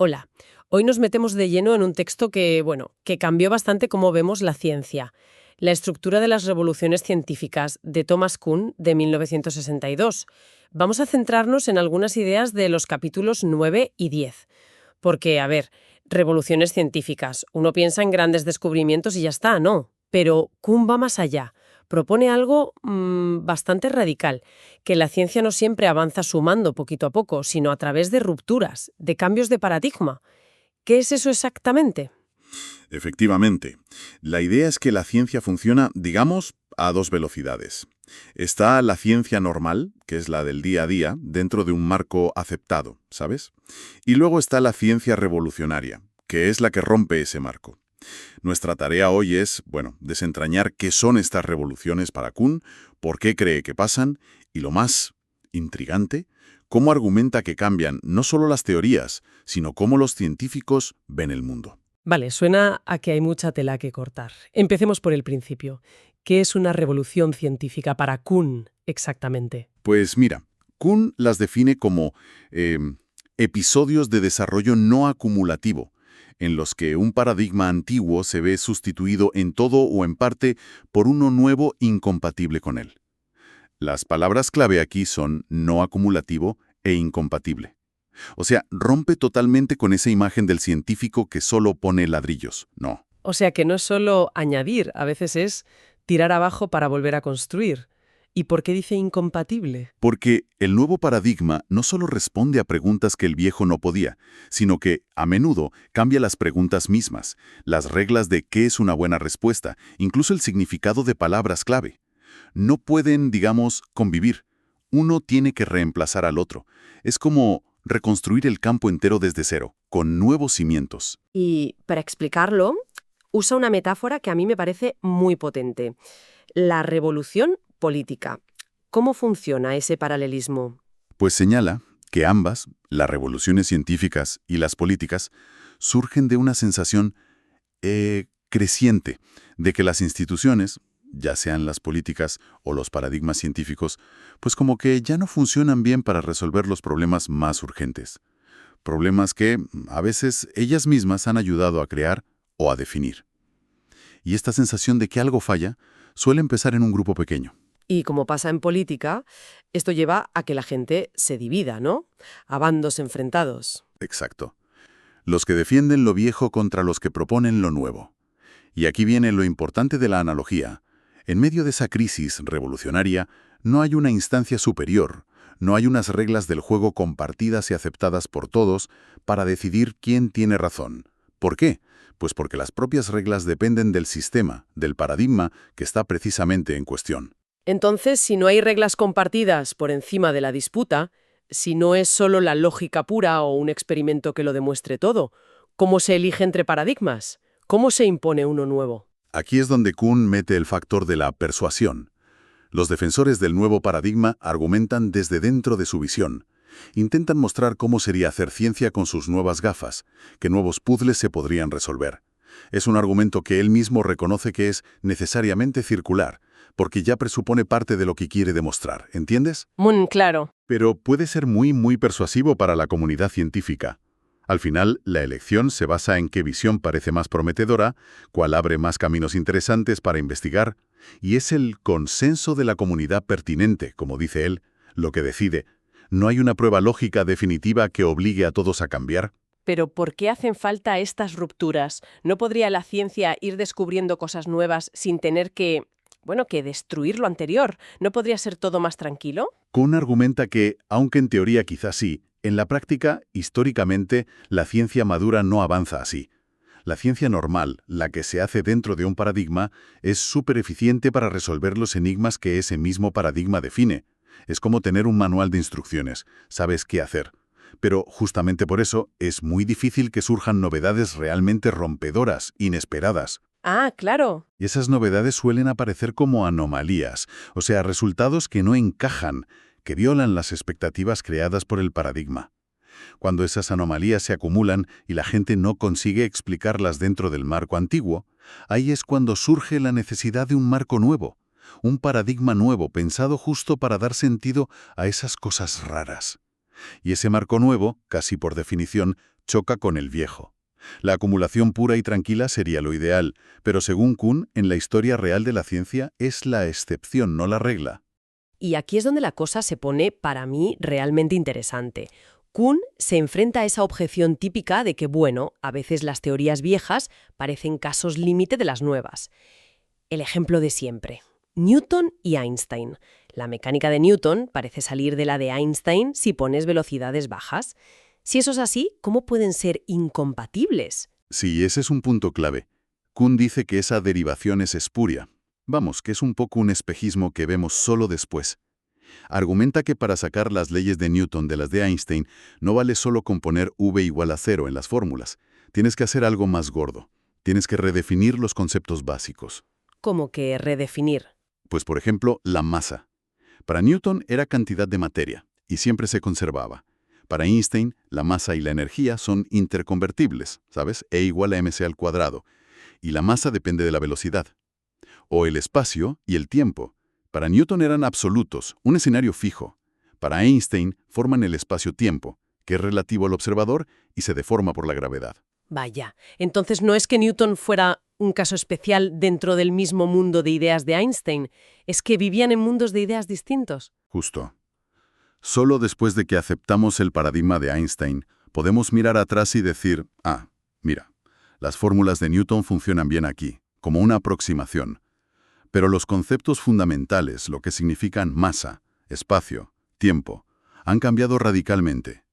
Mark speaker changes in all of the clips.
Speaker 1: Hola, hoy nos metemos de lleno en un texto que cambió bastante cómo vemos la ciencia. La estructura de las revoluciones científicas de Thomas Kuhn de 1962. Vamos a centrarnos en algunas ideas de los capítulos 9 y 10. Porque, a ver, revoluciones científicas, uno piensa en grandes descubrimientos y ya está, ¿no? Pero Kuhn va más allá. Propone algo bastante radical, que la ciencia no siempre avanza sumando poquito a poco, sino a través de rupturas, de cambios de paradigma. ¿Qué es eso exactamente?
Speaker 2: Efectivamente, la idea es que la ciencia funciona, digamos, a dos velocidades. Está la ciencia normal, que es la del día a día, dentro de un marco aceptado, ¿sabes? Y luego está la ciencia revolucionaria, que es la que rompe ese marco. Nuestra tarea hoy es, desentrañar qué son estas revoluciones para Kuhn, por qué cree que pasan, y lo más intrigante, cómo argumenta que cambian no solo las teorías, sino cómo los científicos ven el mundo.
Speaker 1: Vale, suena a que hay mucha tela que cortar. Empecemos por el principio. ¿Qué es una revolución científica para Kuhn exactamente?
Speaker 2: Pues mira, Kuhn las define como episodios de desarrollo no acumulativo, en los que un paradigma antiguo se ve sustituido en todo o en parte por uno nuevo incompatible con él. Las palabras clave aquí son no acumulativo e incompatible. O sea, rompe totalmente con esa imagen del científico que solo pone ladrillos. No.
Speaker 1: O sea que no es solo añadir, a veces es tirar abajo para volver a construir. ¿Y por qué dice incompatible?
Speaker 2: Porque el nuevo paradigma no solo responde a preguntas que el viejo no podía, sino que, a menudo, cambia las preguntas mismas, las reglas de qué es una buena respuesta, incluso el significado de palabras clave. No pueden, digamos, convivir. Uno tiene que reemplazar al otro. Es como reconstruir el campo entero desde cero, con nuevos cimientos.
Speaker 1: Y para explicarlo, usa una metáfora que a mí me parece muy potente. La revolución política. ¿Cómo funciona ese paralelismo?
Speaker 2: Pues señala que ambas, las revoluciones científicas y las políticas, surgen de una sensación creciente de que las instituciones, ya sean las políticas o los paradigmas científicos, pues como que ya no funcionan bien para resolver los problemas más urgentes. Problemas que, a veces, ellas mismas han ayudado a crear o a definir. Y esta sensación de que algo falla suele empezar en un grupo pequeño.
Speaker 1: Y como pasa en política, esto lleva a que la gente se divida, ¿no? A bandos enfrentados.
Speaker 2: Exacto. Los que defienden lo viejo contra los que proponen lo nuevo. Y aquí viene lo importante de la analogía. En medio de esa crisis revolucionaria, no hay una instancia superior, no hay unas reglas del juego compartidas y aceptadas por todos para decidir quién tiene razón. ¿Por qué? Pues porque las propias reglas dependen del sistema, del paradigma que está precisamente en cuestión.
Speaker 1: Entonces, si no hay reglas compartidas por encima de la disputa, si no es solo la lógica pura o un experimento que lo demuestre todo, ¿cómo se elige entre paradigmas? ¿Cómo se impone uno nuevo?
Speaker 2: Aquí es donde Kuhn mete el factor de la persuasión. Los defensores del nuevo paradigma argumentan desde dentro de su visión. Intentan mostrar cómo sería hacer ciencia con sus nuevas gafas, qué nuevos puzzles se podrían resolver. Es un argumento que él mismo reconoce que es necesariamente circular, porque ya presupone parte de lo que quiere demostrar, ¿entiendes?
Speaker 1: Claro.
Speaker 2: Pero puede ser muy persuasivo para la comunidad científica. Al final, la elección se basa en qué visión parece más prometedora, cuál abre más caminos interesantes para investigar, y es el consenso de la comunidad pertinente, como dice él, lo que decide. No hay una prueba lógica definitiva que obligue a todos a cambiar.
Speaker 1: Pero ¿por qué hacen falta estas rupturas? ¿No podría la ciencia ir descubriendo cosas nuevas sin tener que destruir lo anterior? ¿No podría ser todo más tranquilo?
Speaker 2: Kuhn argumenta que, aunque en teoría quizás sí, en la práctica, históricamente, la ciencia madura no avanza así. La ciencia normal, la que se hace dentro de un paradigma, es súper eficiente para resolver los enigmas que ese mismo paradigma define. Es como tener un manual de instrucciones, sabes qué hacer. Pero justamente por eso es muy difícil que surjan novedades realmente rompedoras, inesperadas.
Speaker 1: Ah, claro.
Speaker 2: Y esas novedades suelen aparecer como anomalías, o sea, resultados que no encajan, que violan las expectativas creadas por el paradigma. Cuando esas anomalías se acumulan y la gente no consigue explicarlas dentro del marco antiguo, ahí es cuando surge la necesidad de un marco nuevo, un paradigma nuevo pensado justo para dar sentido a esas cosas raras. Y ese marco nuevo, casi por definición, choca con el viejo. La acumulación pura y tranquila sería lo ideal, pero según Kuhn, en la historia real de la ciencia es la excepción, no la regla.
Speaker 1: Y aquí es donde la cosa se pone, para mí, realmente interesante. Kuhn se enfrenta a esa objeción típica de que, bueno, a veces las teorías viejas parecen casos límite de las nuevas. El ejemplo de siempre. Newton y Einstein. La mecánica de Newton parece salir de la de Einstein si pones velocidades bajas. Si eso es así, ¿cómo pueden ser incompatibles?
Speaker 2: Sí, ese es un punto clave. Kuhn dice que esa derivación es espuria. Vamos, que es un poco un espejismo que vemos solo después. Argumenta que para sacar las leyes de Newton de las de Einstein no vale solo con poner v igual a 0 en las fórmulas. Tienes que hacer algo más gordo. Tienes que redefinir los conceptos básicos.
Speaker 1: ¿Cómo que redefinir?
Speaker 2: Pues por ejemplo, la masa. Para Newton era cantidad de materia, y siempre se conservaba. Para Einstein, la masa y la energía son interconvertibles, ¿sabes? E igual a mc al cuadrado. Y la masa depende de la velocidad. O el espacio y el tiempo. Para Newton eran absolutos, un escenario fijo. Para Einstein forman el espacio-tiempo, que es relativo al observador y se deforma por la gravedad.
Speaker 1: Vaya, entonces no es que Newton fuera un caso especial dentro del mismo mundo de ideas de Einstein, es que vivían en mundos de ideas distintos.
Speaker 2: Justo. Solo después de que aceptamos el paradigma de Einstein, podemos mirar atrás y decir, mira, las fórmulas de Newton funcionan bien aquí, como una aproximación. Pero los conceptos fundamentales, lo que significan masa, espacio, tiempo, han cambiado radicalmente.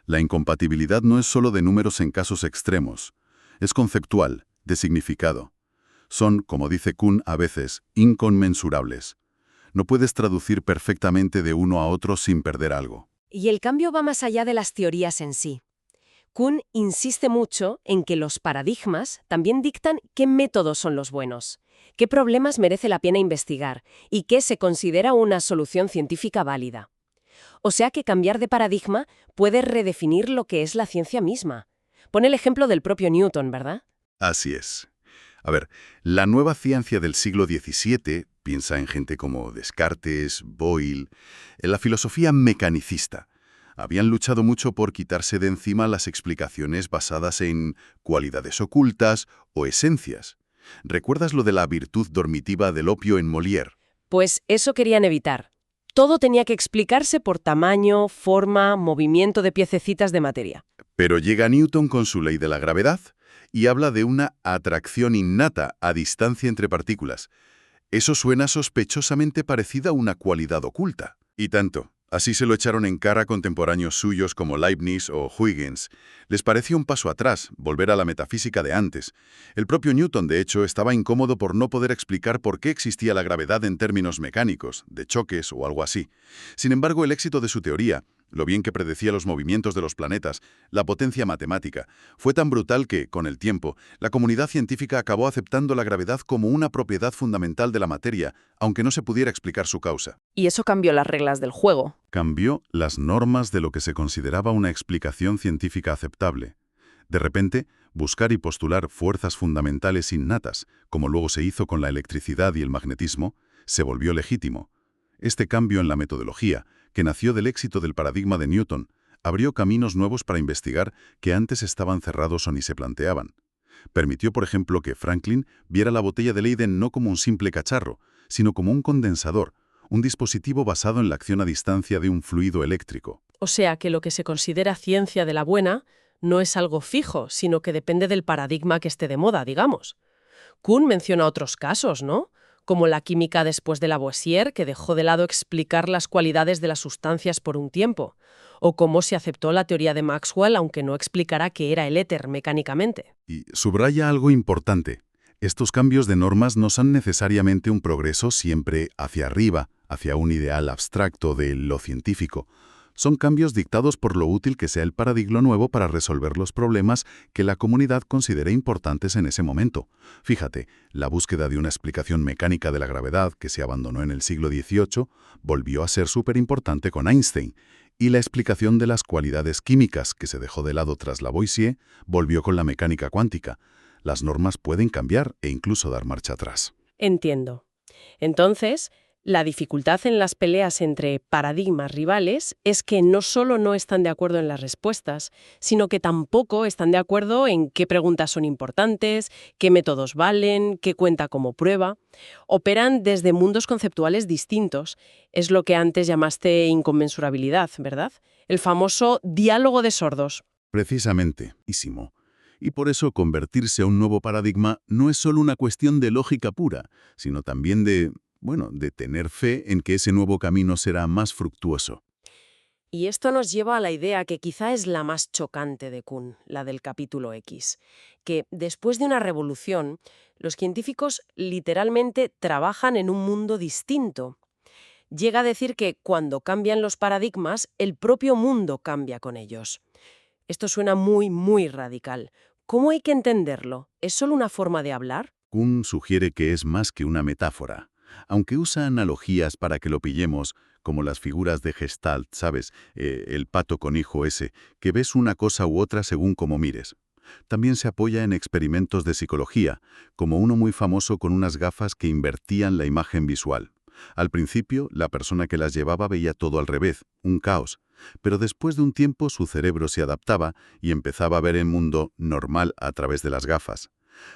Speaker 2: La incompatibilidad no es solo de números en casos extremos, es conceptual, de significado. Son, como dice Kuhn a veces, inconmensurables. No puedes traducir perfectamente de uno a otro sin perder algo.
Speaker 1: Y el cambio va más allá de las teorías en sí. Kuhn insiste mucho en que los paradigmas también dictan qué métodos son los buenos, qué problemas merece la pena investigar y qué se considera una solución científica válida. O sea que cambiar de paradigma puede redefinir lo que es la ciencia misma. Pone el ejemplo del propio Newton, ¿verdad?
Speaker 2: Así es. A ver, la nueva ciencia del siglo XVII piensa en gente como Descartes, Boyle, en la filosofía mecanicista. Habían luchado mucho por quitarse de encima las explicaciones basadas en cualidades ocultas o esencias. ¿Recuerdas lo de la virtud dormitiva del opio en Molière?
Speaker 1: Pues eso querían evitar. Todo tenía que explicarse por tamaño, forma, movimiento de piececitas de materia.
Speaker 2: Pero llega Newton con su ley de la gravedad y habla de una atracción innata a distancia entre partículas. Eso suena sospechosamente parecido a una cualidad oculta. Y tanto. Así se lo echaron en cara contemporáneos suyos como Leibniz o Huygens. Les pareció un paso atrás, volver a la metafísica de antes. El propio Newton, de hecho, estaba incómodo por no poder explicar por qué existía la gravedad en términos mecánicos, de choques o algo así. Sin embargo, el éxito de su teoría, lo bien que predecía los movimientos de los planetas, la potencia matemática, fue tan brutal que, con el tiempo, la comunidad científica acabó aceptando la gravedad como una propiedad fundamental de la materia, aunque no se pudiera explicar su causa.
Speaker 1: Y eso cambió las reglas del juego.
Speaker 2: Cambió las normas de lo que se consideraba una explicación científica aceptable. De repente, buscar y postular fuerzas fundamentales innatas, como luego se hizo con la electricidad y el magnetismo, se volvió legítimo. Este cambio en la metodología, que nació del éxito del paradigma de Newton, abrió caminos nuevos para investigar que antes estaban cerrados o ni se planteaban. Permitió, por ejemplo, que Franklin viera la botella de Leyden no como un simple cacharro, sino como un condensador, un dispositivo basado en la acción a distancia de un fluido eléctrico.
Speaker 1: O sea que lo que se considera ciencia de la buena no es algo fijo, sino que depende del paradigma que esté de moda, digamos. Kuhn menciona otros casos, ¿no? Como la química después de Lavoisier, que dejó de lado explicar las cualidades de las sustancias por un tiempo, o cómo se aceptó la teoría de Maxwell, aunque no explicara qué era el éter mecánicamente.
Speaker 2: Y subraya algo importante. Estos cambios de normas no son necesariamente un progreso siempre hacia arriba, hacia un ideal abstracto de lo científico. Son cambios dictados por lo útil que sea el paradigma nuevo para resolver los problemas que la comunidad considere importantes en ese momento. Fíjate, la búsqueda de una explicación mecánica de la gravedad que se abandonó en el siglo XVIII volvió a ser súper importante con Einstein, y la explicación de las cualidades químicas que se dejó de lado tras Lavoisier volvió con la mecánica cuántica. Las normas pueden cambiar e incluso dar marcha atrás.
Speaker 1: Entiendo. Entonces, La dificultad en las peleas entre paradigmas rivales es que no solo no están de acuerdo en las respuestas, sino que tampoco están de acuerdo en qué preguntas son importantes, qué métodos valen, qué cuenta como prueba. Operan desde mundos conceptuales distintos. Es lo que antes llamaste inconmensurabilidad, ¿verdad? El famoso diálogo de sordos.
Speaker 3: Precisamente, y por eso convertirse a un nuevo paradigma no es solo una cuestión de lógica pura, sino también de tener fe en que ese nuevo camino será más fructuoso.
Speaker 1: Y esto nos lleva a la idea que quizá es la más chocante de Kuhn, la del capítulo X, que después de una revolución, los científicos literalmente trabajan en un mundo distinto. Llega a decir que cuando cambian los paradigmas, el propio mundo cambia con ellos. Esto suena muy, muy radical. ¿Cómo hay que entenderlo? ¿Es solo una forma de hablar?
Speaker 3: Kuhn sugiere que es más que una metáfora, aunque usa analogías para que lo pillemos, como las figuras de Gestalt, ¿sabes? El pato con hijo ese, que ves una cosa u otra según cómo mires. También se apoya en experimentos de psicología, como uno muy famoso con unas gafas que invertían la imagen visual. Al principio, la persona que las llevaba veía todo al revés, un caos, pero después de un tiempo su cerebro se adaptaba y empezaba a ver el mundo normal a través de las gafas.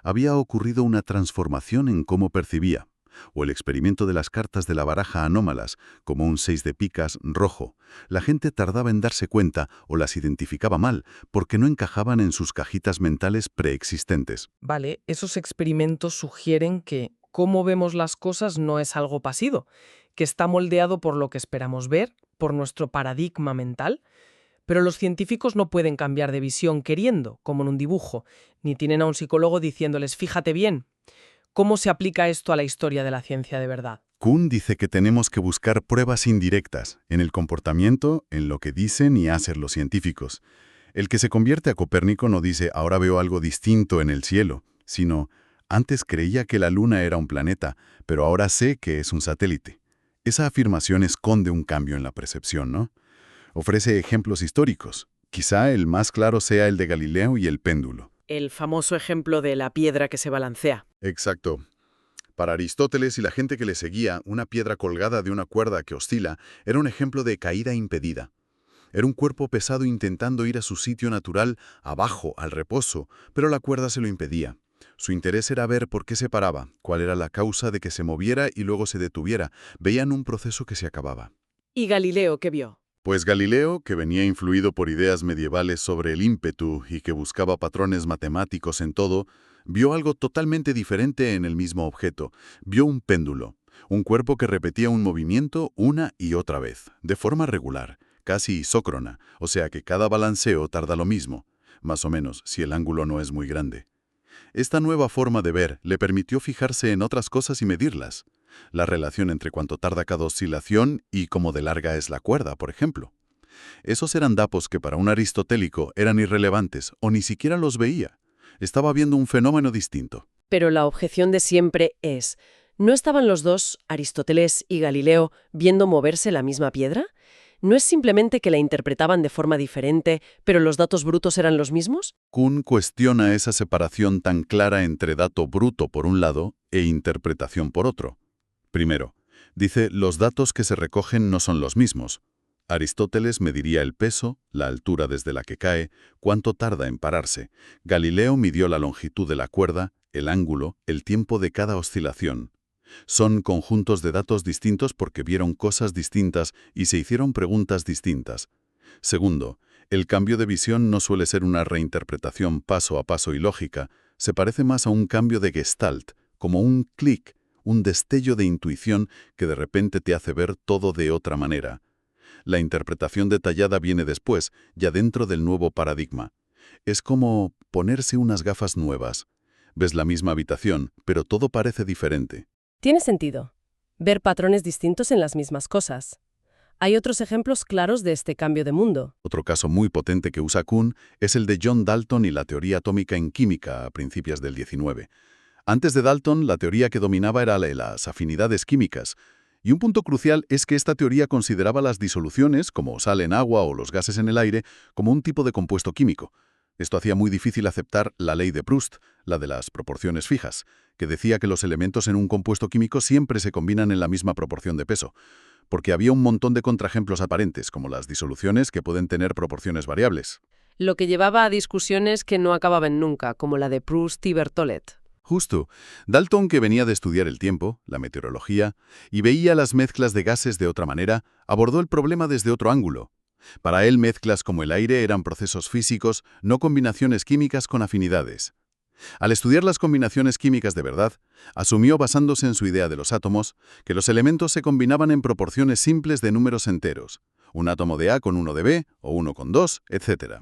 Speaker 3: Había ocurrido una transformación en cómo percibía. O el experimento de las cartas de la baraja anómalas, como un 6 de picas rojo. La gente tardaba en darse cuenta o las identificaba mal, porque no encajaban en sus cajitas mentales preexistentes.
Speaker 4: Vale, esos experimentos sugieren que cómo vemos las cosas no es algo pasivo, que está moldeado por lo que esperamos ver, por nuestro paradigma mental. Pero los científicos no pueden cambiar de visión queriendo, como en un dibujo, ni tienen a un psicólogo diciéndoles «fíjate bien». ¿Cómo se aplica esto a la historia de la ciencia de verdad?
Speaker 3: Kuhn dice que tenemos que buscar pruebas indirectas, en el comportamiento, en lo que dicen y hacen los científicos. El que se convierte a Copérnico no dice «ahora veo algo distinto en el cielo», sino «antes creía que la Luna era un planeta, pero ahora sé que es un satélite». Esa afirmación esconde un cambio en la percepción, ¿no? Ofrece ejemplos históricos. Quizá el más claro sea el de Galileo y el péndulo.
Speaker 1: El famoso ejemplo de la piedra que se balancea.
Speaker 3: Exacto. Para Aristóteles y la gente que le seguía, una piedra colgada de una cuerda que oscila era un ejemplo de caída impedida. Era un cuerpo pesado intentando ir a su sitio natural, abajo, al reposo, pero la cuerda se lo impedía. Su interés era ver por qué se paraba, cuál era la causa de que se moviera y luego se detuviera. Veían un proceso que se acababa.
Speaker 1: ¿Y Galileo qué vio?
Speaker 3: Pues Galileo, que venía influido por ideas medievales sobre el ímpetu y que buscaba patrones matemáticos en todo, vio algo totalmente diferente en el mismo objeto. Vio un péndulo, un cuerpo que repetía un movimiento una y otra vez, de forma regular, casi isócrona, o sea que cada balanceo tarda lo mismo, más o menos, si el ángulo no es muy grande. Esta nueva forma de ver le permitió fijarse en otras cosas y medirlas. La relación entre cuánto tarda cada oscilación y cómo de larga es la cuerda, por ejemplo. Esos eran datos que para un aristotélico eran irrelevantes o ni siquiera los veía. Estaba viendo un fenómeno distinto.
Speaker 1: Pero la objeción de siempre es, ¿no estaban los dos, Aristóteles y Galileo, viendo moverse la misma piedra? ¿No es simplemente que la interpretaban de forma diferente, pero los datos brutos eran los mismos?
Speaker 3: Kuhn cuestiona esa separación tan clara entre dato bruto por un lado e interpretación por otro. Primero, dice, los datos que se recogen no son los mismos. Aristóteles mediría el peso, la altura desde la que cae, cuánto tarda en pararse. Galileo midió la longitud de la cuerda, el ángulo, el tiempo de cada oscilación. Son conjuntos de datos distintos porque vieron cosas distintas y se hicieron preguntas distintas. Segundo, el cambio de visión no suele ser una reinterpretación paso a paso y lógica, se parece más a un cambio de gestalt, como un clic, un destello de intuición que de repente te hace ver todo de otra manera. La interpretación detallada viene después, ya dentro del nuevo paradigma. Es como ponerse unas gafas nuevas. Ves la misma habitación, pero todo parece diferente.
Speaker 1: Tiene sentido. Ver patrones distintos en las mismas cosas. Hay otros ejemplos claros de este cambio de mundo.
Speaker 3: Otro caso muy potente que usa Kuhn es el de John Dalton y la teoría atómica en química a principios del 19. Antes de Dalton, la teoría que dominaba era la de las afinidades químicas. Y un punto crucial es que esta teoría consideraba las disoluciones, como sal en agua o los gases en el aire, como un tipo de compuesto químico. Esto hacía muy difícil aceptar la ley de Proust, la de las proporciones fijas, que decía que los elementos en un compuesto químico siempre se combinan en la misma proporción de peso, porque había un montón de contraejemplos aparentes, como las disoluciones que pueden tener proporciones variables.
Speaker 1: Lo que llevaba a discusiones que no acababan nunca, como la de Proust y Berthollet.
Speaker 3: Justo, Dalton, que venía de estudiar el tiempo, la meteorología, y veía las mezclas de gases de otra manera, abordó el problema desde otro ángulo. Para él, mezclas como el aire eran procesos físicos, no combinaciones químicas con afinidades. Al estudiar las combinaciones químicas de verdad, asumió, basándose en su idea de los átomos, que los elementos se combinaban en proporciones simples de números enteros, un átomo de A con uno de B, o uno con dos, etc.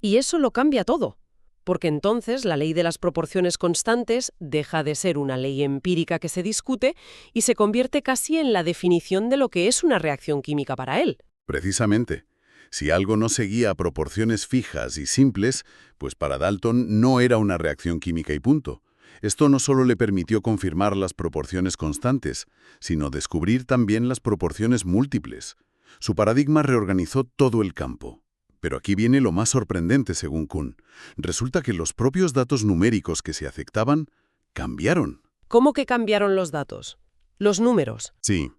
Speaker 1: Y eso lo cambia todo, porque entonces la ley de las proporciones constantes deja de ser una ley empírica que se discute y se convierte casi en la definición de lo que es una reacción química para él.
Speaker 3: Precisamente. Si algo no seguía a proporciones fijas y simples, pues para Dalton no era una reacción química y punto. Esto no solo le permitió confirmar las proporciones constantes, sino descubrir también las proporciones múltiples. Su paradigma reorganizó todo el campo. Pero aquí viene lo más sorprendente, según Kuhn. Resulta que los propios datos numéricos que se aceptaban cambiaron.
Speaker 1: ¿Cómo que cambiaron los datos? Los números.
Speaker 3: Sí.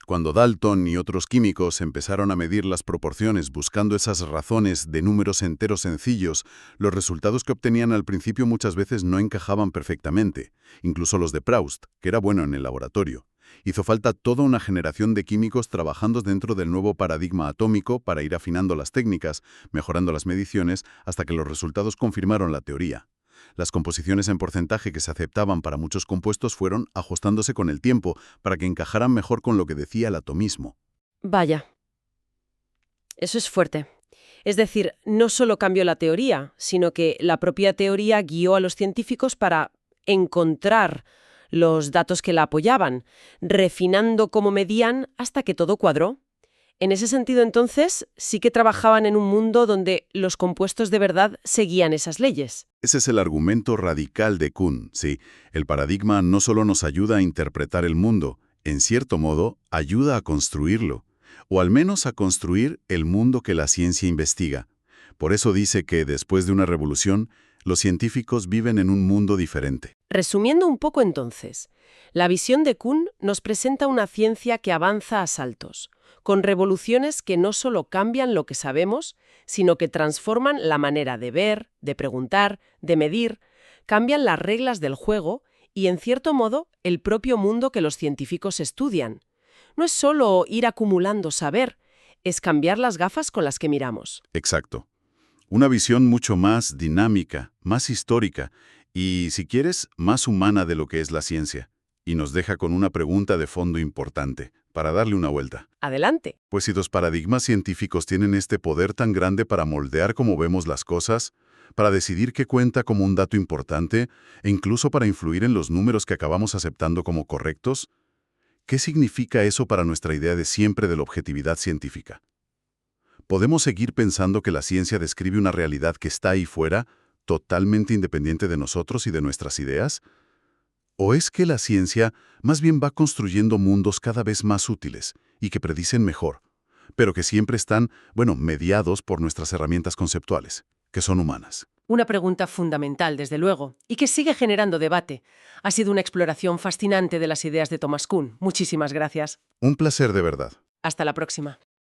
Speaker 3: Cuando Dalton y otros químicos empezaron a medir las proporciones buscando esas razones de números enteros sencillos, los resultados que obtenían al principio muchas veces no encajaban perfectamente, incluso los de Proust, que era bueno en el laboratorio. Hizo falta toda una generación de químicos trabajando dentro del nuevo paradigma atómico para ir afinando las técnicas, mejorando las mediciones, hasta que los resultados confirmaron la teoría. Las composiciones en porcentaje que se aceptaban para muchos compuestos fueron ajustándose con el tiempo para que encajaran mejor con lo que decía el atomismo.
Speaker 1: Vaya. Eso es fuerte. Es decir, no solo cambió la teoría, sino que la propia teoría guió a los científicos para encontrar los datos que la apoyaban, refinando cómo medían hasta que todo cuadró. En ese sentido, entonces, sí que trabajaban en un mundo donde los compuestos de verdad seguían esas leyes.
Speaker 3: Ese es el argumento radical de Kuhn, sí. El paradigma no solo nos ayuda a interpretar el mundo, en cierto modo, ayuda a construirlo, o al menos a construir el mundo que la ciencia investiga. Por eso dice que, después de una revolución, los científicos viven en un mundo diferente.
Speaker 1: Resumiendo un poco entonces, la visión de Kuhn nos presenta una ciencia que avanza a saltos, con revoluciones que no solo cambian lo que sabemos, sino que transforman la manera de ver, de preguntar, de medir, cambian las reglas del juego y, en cierto modo, el propio mundo que los científicos estudian. No es solo ir acumulando saber, es cambiar las gafas con las que miramos.
Speaker 3: Exacto. Una visión mucho más dinámica, más histórica y, si quieres, más humana de lo que es la ciencia. Y nos deja con una pregunta de fondo importante, para darle una vuelta.
Speaker 1: Adelante.
Speaker 3: Pues si los paradigmas científicos tienen este poder tan grande para moldear cómo vemos las cosas, para decidir qué cuenta como un dato importante e incluso para influir en los números que acabamos aceptando como correctos, ¿qué significa eso para nuestra idea de siempre de la objetividad científica? ¿Podemos seguir pensando que la ciencia describe una realidad que está ahí fuera, totalmente independiente de nosotros y de nuestras ideas? ¿O es que la ciencia más bien va construyendo mundos cada vez más útiles y que predicen mejor, pero que siempre están, mediados por nuestras herramientas conceptuales, que son humanas?
Speaker 1: Una pregunta fundamental, desde luego, y que sigue generando debate. Ha sido una exploración fascinante de las ideas de Thomas Kuhn. Muchísimas gracias.
Speaker 3: Un placer de verdad.
Speaker 1: Hasta la próxima.